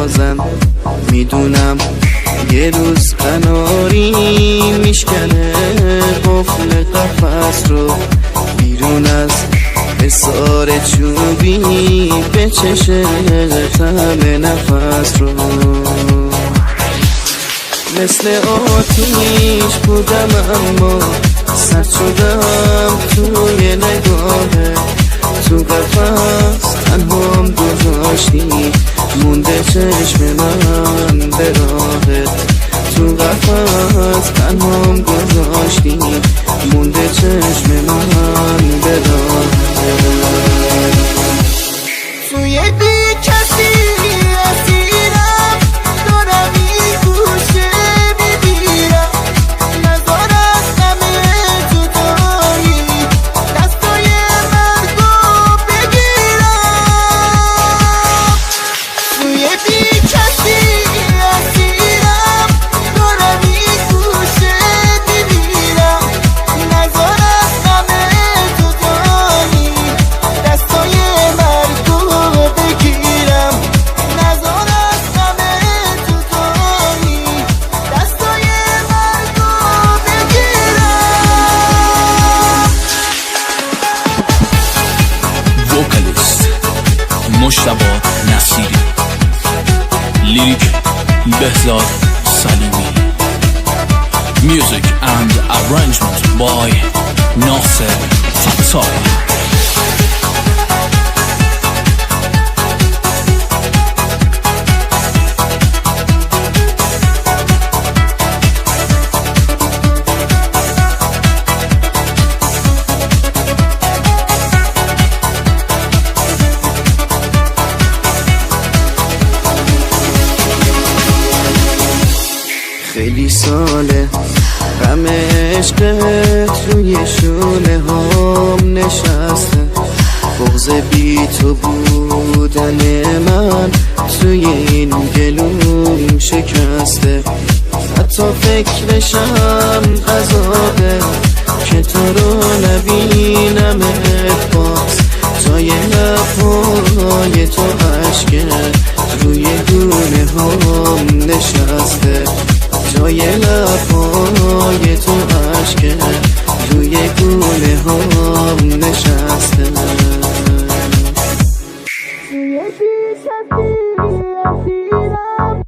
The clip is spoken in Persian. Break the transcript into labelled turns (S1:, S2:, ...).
S1: بازم میدونم یه روز قناری میشکنه قفل قفس رو، بیرون از حصار چوبی بچشه طعم نفس رو. مثل آتیش بودم اما سرد شدم توی نگاهه، تو قفس تنهام گذاشتی مونده چشم من به راهت، تو قفس تنهام گذاشتی مونده چشم من به راهت.
S2: توی بی کسی اسیرم، دارم این گوشه میبیرم، نزار از همه جدایی دستای مرگو بگیرم. توی بی کسی اسیرم، دارم این گوشه میبیرم، نزار از همه جدایی دستای مرگو بگیرم، نزار از همه جدایی دستای مرگو بگیرم.
S3: وکالیست مجتبی نصیری، لیریک بهزاد سلیمی، میوزیک اند ارنجمنت بای ناصر فتاحی.
S1: خیلی ساله غم عشقت روی شونه هام نشسته، بغض بی تو بودن من توی این گلوم شکسته، حتی فکرشم عذابه که تو رو نبینمت باز، جای لبهای تو عشقه روی گونه هام نشسته، جای لبهای تو عشقه روی گونه هام نشسته.
S2: توی بی کسی اسیرم،